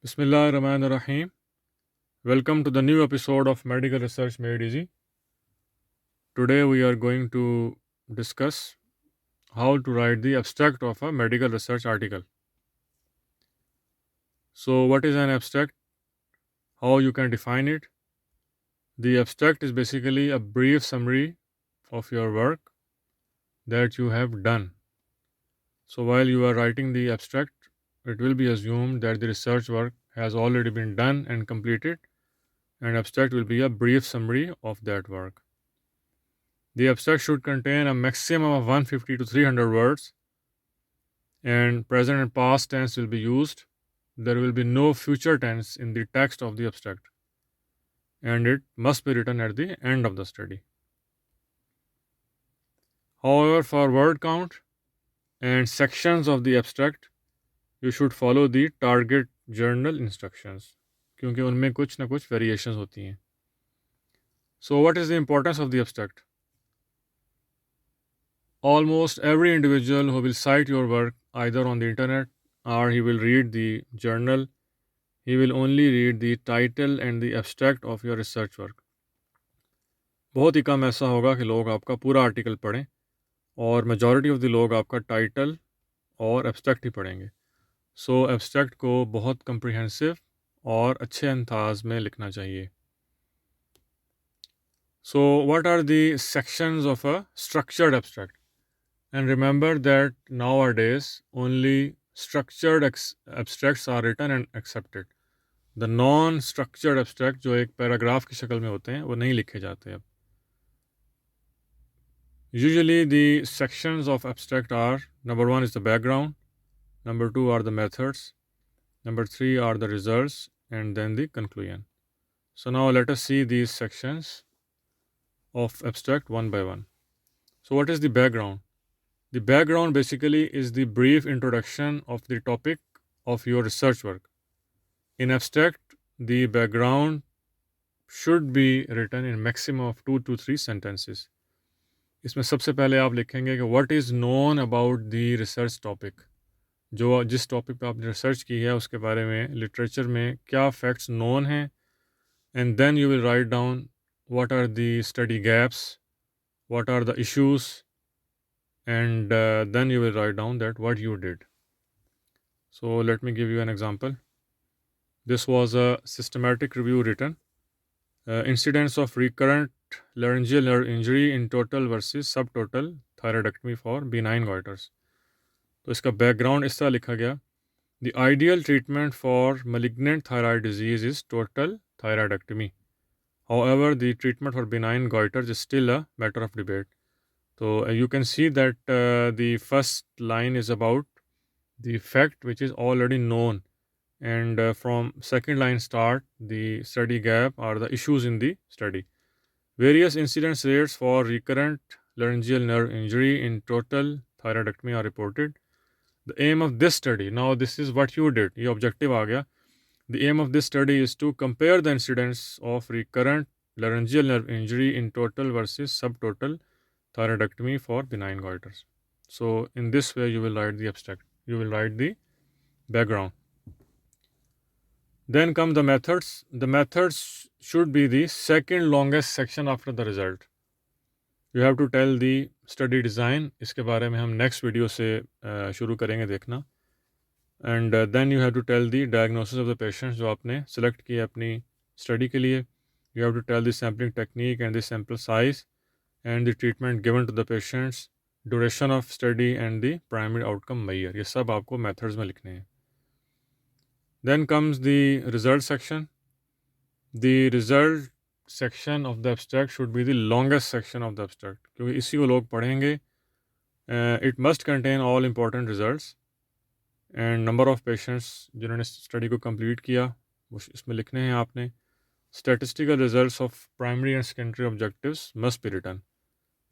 Bismillahirrahmanirrahim. Welcome to the new episode of Medical Research Made Easy. Today we are going to discuss how to write the abstract of a medical research article. So, what is an abstract? How you can define it? The abstract is basically a brief summary of your work that you have done. So, while you are writing the abstract, it will be assumed that the research work has already been done and completed, and abstract will be a brief summary of that work. The abstract should contain a maximum of 150 to 300 words, and present and past tense will be used. There will be no future tense in the text of the abstract, and it must be written at the end of the study. However, for word count and sections of the abstract, you should follow the target journal instructions, क्योंकि उनमें कुछ ना कुछ variations होती हैं. So, what is the importance of the abstract? Almost every individual who will cite your work either on the internet or he will read the journal, he will only read the title and the abstract of your research work. बहुत ही कम ऐसा होगा कि लोग आपका पूरा article पढ़ें और majority of the लोग आपका टाइटल और एब्स्ट्रैक्ट ही पढ़ेंगे. सो एब्स्ट्रैक्ट को बहुत कंप्रिहेंसिव और अच्छे अंदाज में लिखना चाहिए. So what are the sections of a structured abstract? And remember that nowadays only structured abstracts are written and accepted. The non-structured abstract जो एक पैराग्राफ की शक्ल में होते हैं वो नहीं लिखे जाते अब. Usually the sections of abstract are: number 1 is the background, number 2 are the methods, number 3 are the results, and then the conclusion. So now let us see these sections of abstract one by one. So what is the background? The background basically is the brief introduction of the topic of your research work. In abstract, the background should be written in maximum of 2 to 3 sentences. इसमें सबसे पहले आप लिखेंगे कि what is known about the research topic. जो जिस topic पे आपने रिसर्च की है उसके बारे में लिटरेचर में क्या फैक्ट्स नोन हैं, and then you will write down what are the study gaps, what are the issues, and then you will write down that what you did. So let me give you an example. This was a systematic review written. Incidence of recurrent laryngeal nerve injury in total versus subtotal thyroidectomy for benign goiters. तो इसका background इस तरह लिखा गया: The ideal treatment for malignant thyroid disease is total thyroidectomy. However, the treatment for benign goiters is still a matter of debate. So you can see that the first line is about the fact which is already known, and from second line start the study gap or the issues in the study. Various incidence rates for recurrent laryngeal nerve injury in total thyroidectomy are reported. The aim of this study, now this is what you did, your objective aa gaya. The aim of this study is to compare the incidence of recurrent laryngeal nerve injury in total versus subtotal thyroidectomy for benign goiters. So in this way you will write the abstract, you will write the background. Then come the methods. The methods should be the second longest section after the result. You have to tell the study design. इसके बारे में हम next video से शुरू करेंगे देखना. And then you have to tell the diagnosis of the patients जो आपने select किए अपनी study के लिए. You have to tell the sampling technique and the sample size and the treatment given to the patients, duration of study and the primary outcome measure. ये सब आपको methods में लिखने हैं. Then comes the result section. The result section of the abstract should be the longest section of the abstract क्योंकि इसी को लोग पढ़ेंगे. It must contain all important results and number of patients जिन्होंने स्टडी को कंप्लीट किया वो इसमें लिखने हैं आपने. Statistical results of primary and secondary objectives must be written.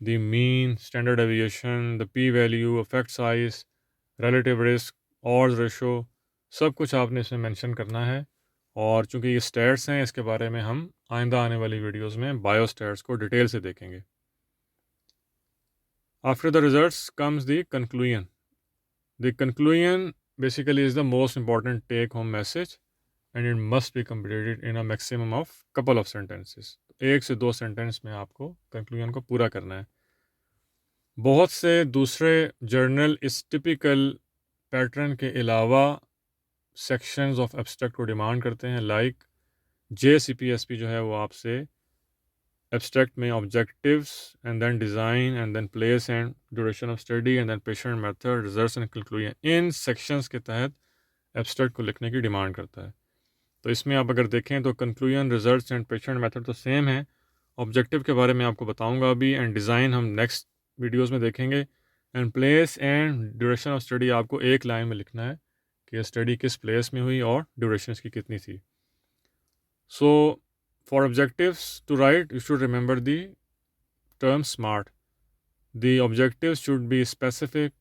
The mean, standard deviation, the p-value, effect size, relative risk, odds ratio, सब कुछ आपने इसमें मेंशन करना है. और चूंकि ये स्टैट्स हैं इसके बारे में हम आइंदा आने वाली वीडियोस में बायोस्टैट्स को डिटेल से देखेंगे. After the results comes the conclusion. The conclusion basically is the most important take home message. And it must be completed in a maximum of couple of sentences. 1 से 2 sentence में आपको conclusion को पूरा करना है। बहुत से दूसरे जर्नल इस टिपिकल पैटर्न के अलावा सेक्शंस ऑफ एब्स्ट्रैक्ट को डिमांड करते हैं, लाइक CPSP जो है वो आपसे एब्स्ट्रैक्ट में objectives and then design and then place and duration of study and then patient method results and conclusion, in sections के तहत एब्स्ट्रैक्ट को लिखने की डिमांड करता है। तो इसमें आप अगर देखें तो conclusion, results and patient method तो सेम है। ऑब्जेक्टिव के बारे में आपको बताऊंगा अभी, एंड डिज़ाइन हम नेक्स्ट वीडियोस में देखेंगे। And place and duration of study आपको एक लाइन में लिखना है कि स्टडी किस प्लेस में हुई और ड्यूरेशन इसकी कितनी थी। So for objectives to write you should remember the term SMART. The objectives should be specific,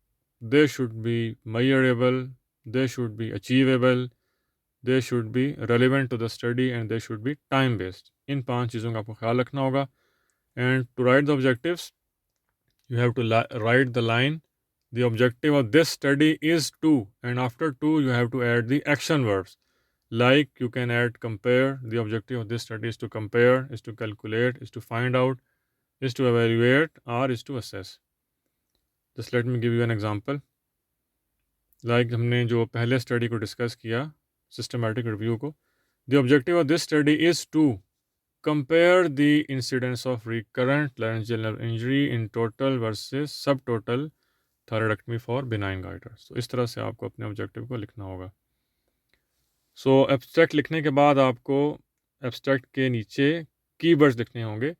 they should be measurable, they should be achievable, they should be relevant to the study and they should be time based. इन 5 चीज़ों का आपको ख्याल रखना होगा। And to write the objectives, you have to write the line, the objective of this study is to, and after to you have to add the action verbs. Like you can add compare, the objective of this study is to compare, is to calculate, is to find out, is to evaluate, or is to assess. Just let me give you an example. Like हमने जो पहले study को discuss किया, systematic review को, the objective of this study is to compare the incidence of recurrent laryngeal nerve injury in total versus subtotal thyroidectomy for benign goiters. तो इस तरह से आपको अपने ऑब्जेक्टिव को लिखना होगा। सो एब्स्ट्रैक्ट लिखने के बाद आपको एब्स्ट्रैक्ट के नीचे कीवर्ड्स लिखने होंगे।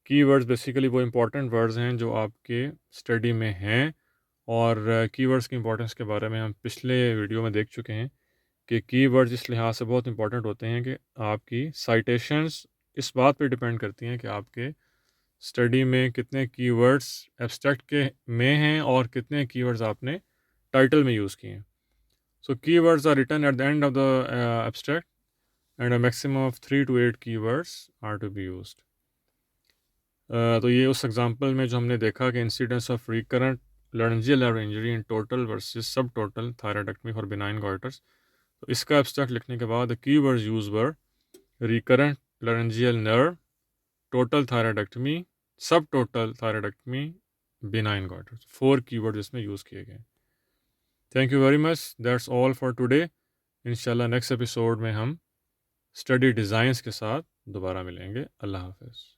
कीवर्ड्स बेसिकली वो इंपॉर्टेंट वर्ड्स हैं जो आपके स्टडी में हैं, और कीवर्ड्स की इंपॉर्टेंस के बारे में हम पिछले वीडियो में देख चुके हैं कि कीवर्ड्स इस लिहाज से बहुत इंपॉर्टेंट होते हैं कि आपकी साइटेशंस इस बात पे डिपेंड करती हैं कि आपके स्टडी में कितने कीवर्ड्स एब्स्ट्रैक्ट के में हैं और कितने कीवर्ड्स आपने टाइटल में यूज़ किए हैं। So keywords are written at the end of the abstract and a maximum of 3 to 8 keywords are to be used. तो ये उस एग्जांपल में जो हमने देखा कि incidence of recurrent laryngeal nerve injury in total versus subtotal thyroidectomy for benign goiters, तो इसका एब्स्ट्रैक्ट लिखने के बाद keywords use were recurrent laryngeal nerve, total thyroidectomy, subtotal thyroidectomy, benign goiters, 4 keywords इसमें यूज़ किए गए। Thank you very much, that's all for today. इंशाल्लाह next episode में हम स्टडी डिज़ाइंस के साथ दोबारा मिलेंगे। अल्लाह हाफ़िज़।